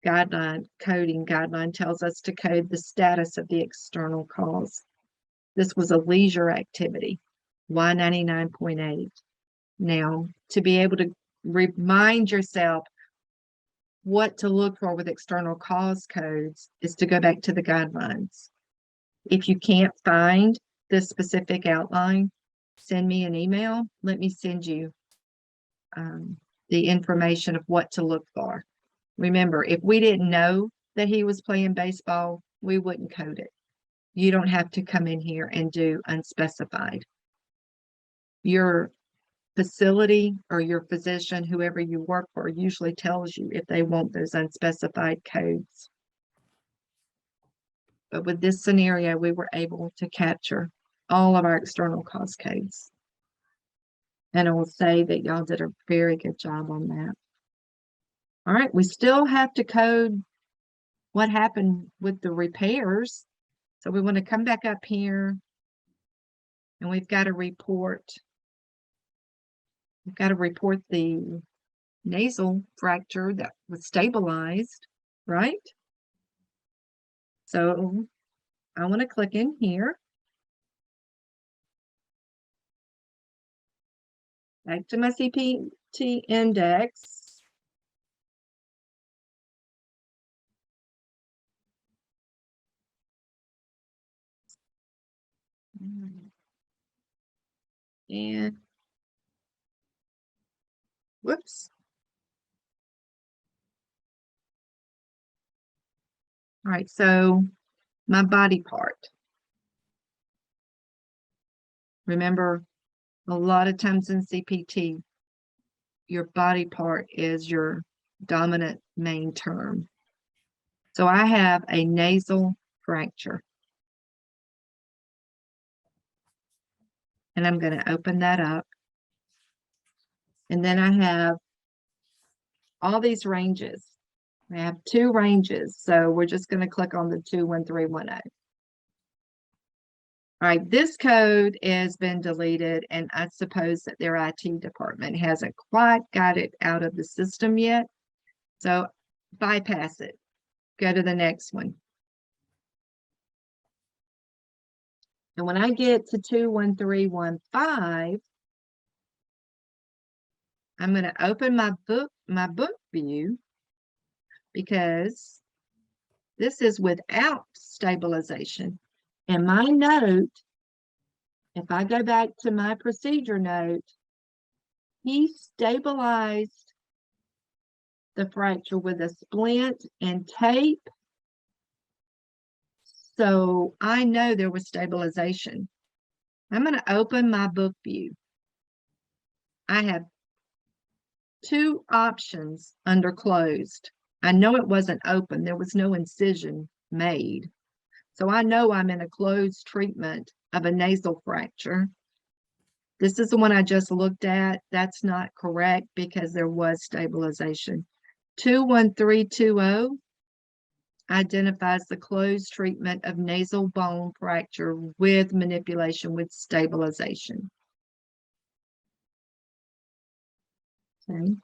coding guideline tells us to code the status of the external cause. This was a leisure activity, Y99.8. Now, to be able to remind yourself what to look for with external cause codes is to go back to the guidelines. If you can't find the specific outline, send me an email. Let me send you the information of what to look for. Remember, if we didn't know that he was playing baseball, we wouldn't code it. You don't have to come in here and do unspecified. Your facility or your physician, whoever you work for, usually tells you if they want those unspecified codes. But with this scenario, we were able to capture all of our external cause codes. And I will say that y'all did a very good job on that. All right, we still have to code what happened with the repairs. So we want to come back up here and we've got to report. We've got to report the nasal fracture that was stabilized, right? So I want to click in here. Back to my CPT index. And whoops. All right, so my body part. Remember, a lot of times in CPT, your body part is your dominant main term. So I have a nasal fracture. And I'm going to open that up. And then I have all these ranges. I have 2 ranges. So we're just going to click on the 21310. All right, this code has been deleted, and I suppose that their IT department hasn't quite got it out of the system yet. So bypass it. Go to the next one. And when I get to 21315, I'm going to open my book view, because this is without stabilization. And my note, if I go back to my procedure note, he stabilized the fracture with a splint and tape. So I know there was stabilization. I'm going to open my book view. I have 2 options under closed. I know it wasn't open. There was no incision made. So I know I'm in a closed treatment of a nasal fracture. This is the one I just looked at. That's not correct because there was stabilization. 21320 identifies the closed treatment of nasal bone fracture with manipulation with stabilization. Okay.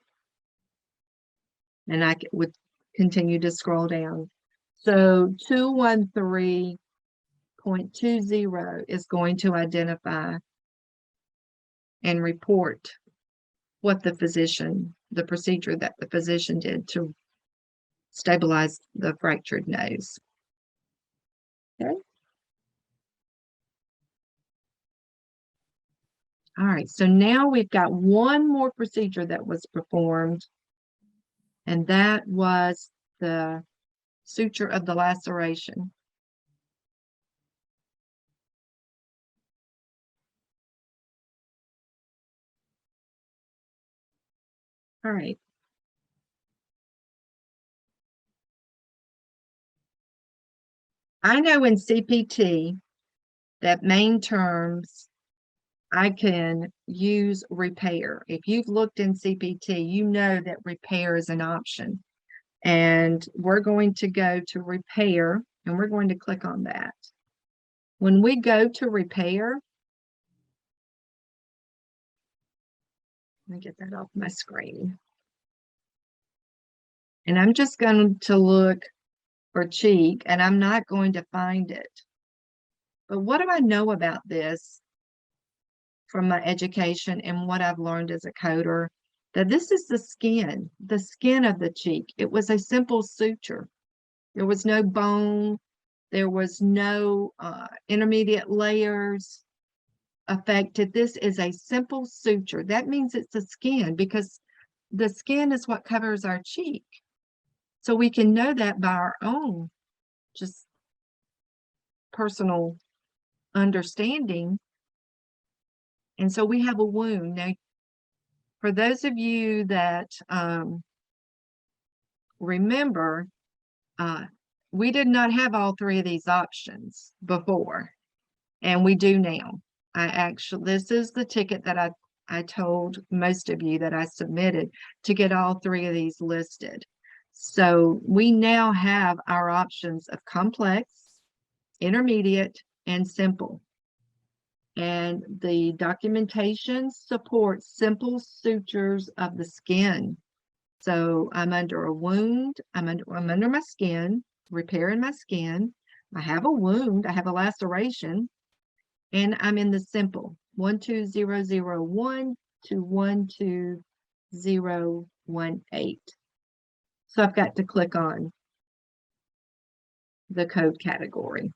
And I would continue to scroll down. So 213.20 is going to identify and report what the procedure that the physician did to stabilize the fractured nose. Okay. All right, so now we've got one more procedure that was performed, and that was the suture of the laceration. All right. I know in CPT that main terms, I can use repair. If you've looked in CPT, you know that repair is an option. And we're going to go to repair, and we're going to click on that. When we go to repair, let me get that off my screen. And I'm just going to look for cheek, and I'm not going to find it. But what do I know about this from my education and what I've learned as a coder? That this is the skin of the cheek. It was a simple suture. There was no bone. There was no intermediate layers affected. This is a simple suture. That means it's the skin, because the skin is what covers our cheek. So we can know that by our own just personal understanding. And so we have a wound. Now, for those of you that remember, we did not have all 3 of these options before, and we do now. This is the ticket that I told most of you that I submitted to get all 3 of these listed. So we now have our options of complex, intermediate, and simple. And the documentation supports simple sutures of the skin. So I'm under a wound, I'm under my skin, repairing my skin. I have a wound, I have a laceration, and I'm in the simple 12001 to 12018. So I've got to click on the code category.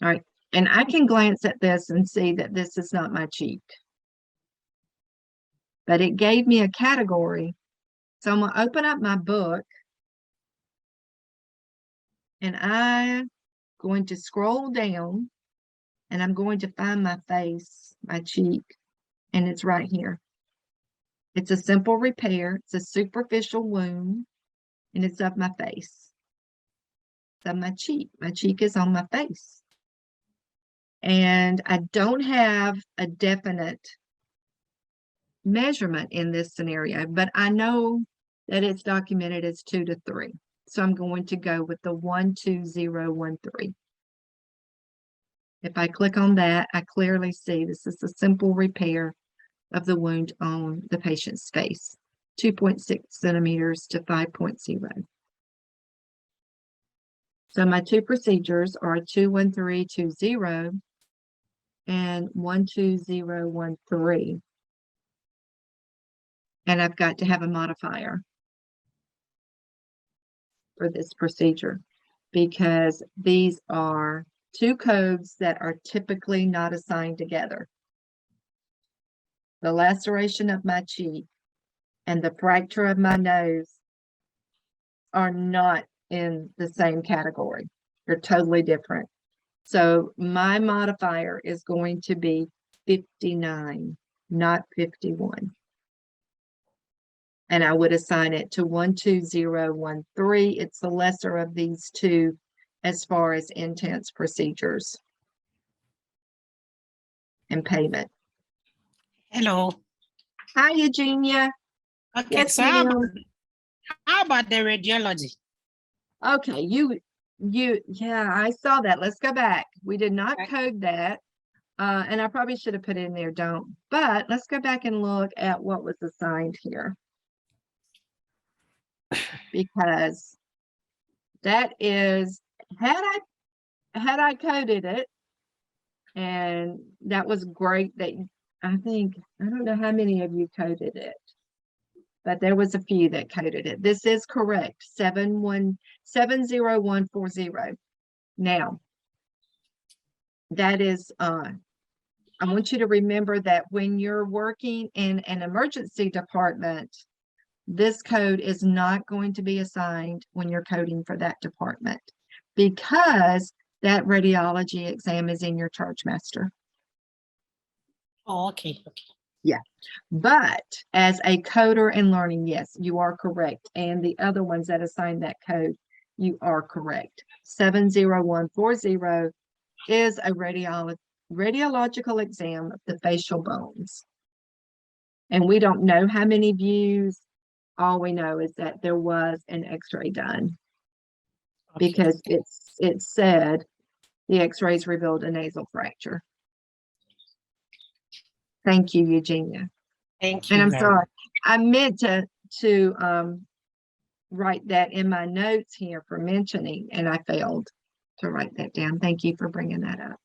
All right, And I can glance at this and see that this is not my cheek. But it gave me a category. So I'm gonna open up my book. And I'm going to scroll down and I'm going to find my face, my cheek, and it's right here. It's a simple repair. It's a superficial wound and it's of my face. It's of my cheek. My cheek is on my face. And I don't have a definite measurement in this scenario, but I know that it's documented as 2 to 3. So I'm going to go with the 12013. If I click on that, I clearly see this is a simple repair of the wound on the patient's face, 2.6 centimeters to 5.0. So my two procedures are 21320 and 12013. And I've got to have a modifier for this procedure because these are two codes that are typically not assigned together. The laceration of my cheek and the fracture of my nose are not in the same category. They're totally different. So my modifier is going to be 59, not 51. And I would assign it to 12013. It's the lesser of these two as far as intense procedures and payment.
Hello.
Hi, Eugenia.
Okay,
Yes,
so how
ma'am.
about the radiology?
Okay, yeah, I saw that. Let's go back. We did not
Okay.
code that. And I probably should have put it in there, don't. But let's go back and look at what was assigned here. Because that is, had I coded it, and that was great that I think, I don't know how many of you coded it, but there was a few that coded it. This is correct, 70140. Now, that is, I want you to remember that when you're working in an emergency department, this code is not going to be assigned when you're coding for that department because that radiology exam is in your charge master.
Oh, okay, okay.
But as a coder and learning, yes, you are correct. And the other ones that assign that code, you are correct. 70140 is a radiological exam of the facial bones. And we don't know how many views. All we know is that there was an x-ray done
Okay.
because it said the x-rays revealed a nasal fracture. Thank you, Eugenia.
Thank you.
And I'm
very
sorry,
much.
I meant to write that in my notes here for mentioning, and I failed to write that down. Thank you for bringing that up.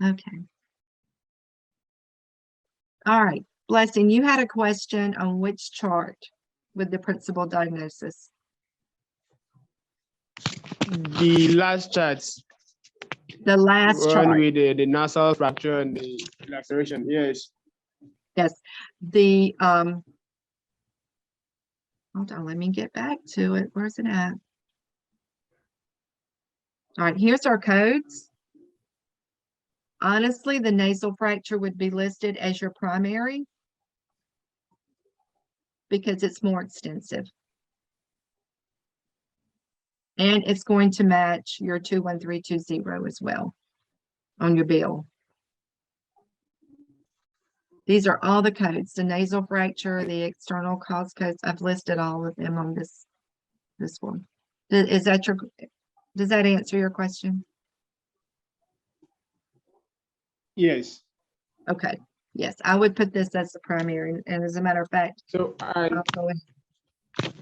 Okay. All right, Blessing, you had a question on which chart with the principal diagnosis?
The last charts,
The last
one
chart.
with the nasal fracture and the laceration. Yes.
Yes, hold on, let me get back to it. Where's it at? All right, here's our codes. Honestly, the nasal fracture would be listed as your primary because it's more extensive. And it's going to match your 21320 as well on your bill. These are all the codes, the nasal fracture, the external cause codes. I've listed all of them on this one. Does that answer your question?
Yes.
Okay, yes, I would put this as the primary, and as a matter of fact,
So
I'll go ahead.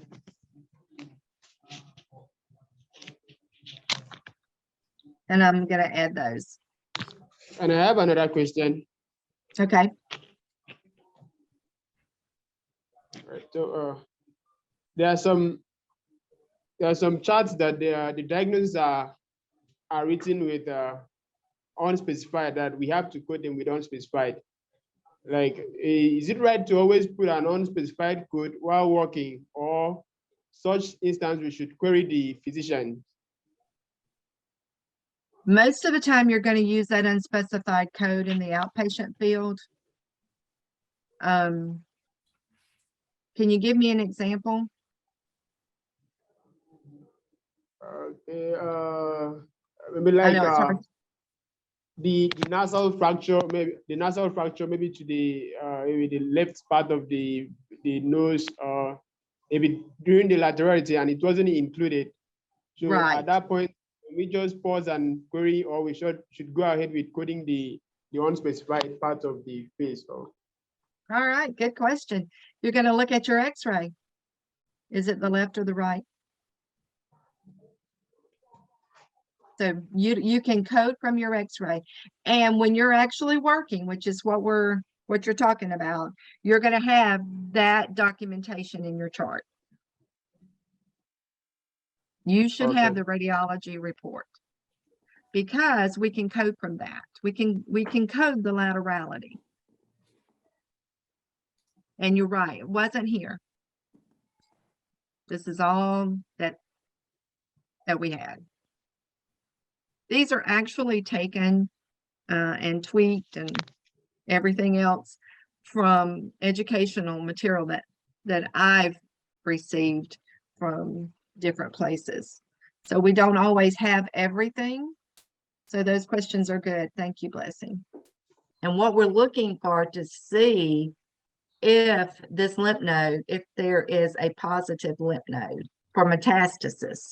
And I'm gonna add those.
and I have another question.
Okay,
Right, so there are some charts that the diagnoses are are written with unspecified, that we have to code them with unspecified. Like, is it right to always put an unspecified code while working, or such instance we should query the physician?
Most of the time, you're going to use that unspecified code in the outpatient field. Can you give me an example?
Okay, maybe
I
like
know it's hard.
the nasal fracture, maybe to the maybe the left part of the nose, or maybe during the laterality, and it wasn't included. So
Right.
at that point, we just pause and query, or we should go ahead with coding the unspecified part of the face. Or
All right, good question. You're going to look at your x-ray. Is it the left or the right? So you can code from your x-ray. And when you're actually working, which is what you're talking about, you're going to have that documentation in your chart. You should have
Okay.
the radiology report, because we can code from that. We can code the laterality. And you're right, it wasn't here. This is all that we had. These are actually taken and tweaked and everything else from educational material that I've received from different places. So we don't always have everything. So those questions are good. Thank you, Blessing. And what we're looking for to see if this lymph node, if there is a positive lymph node for metastasis.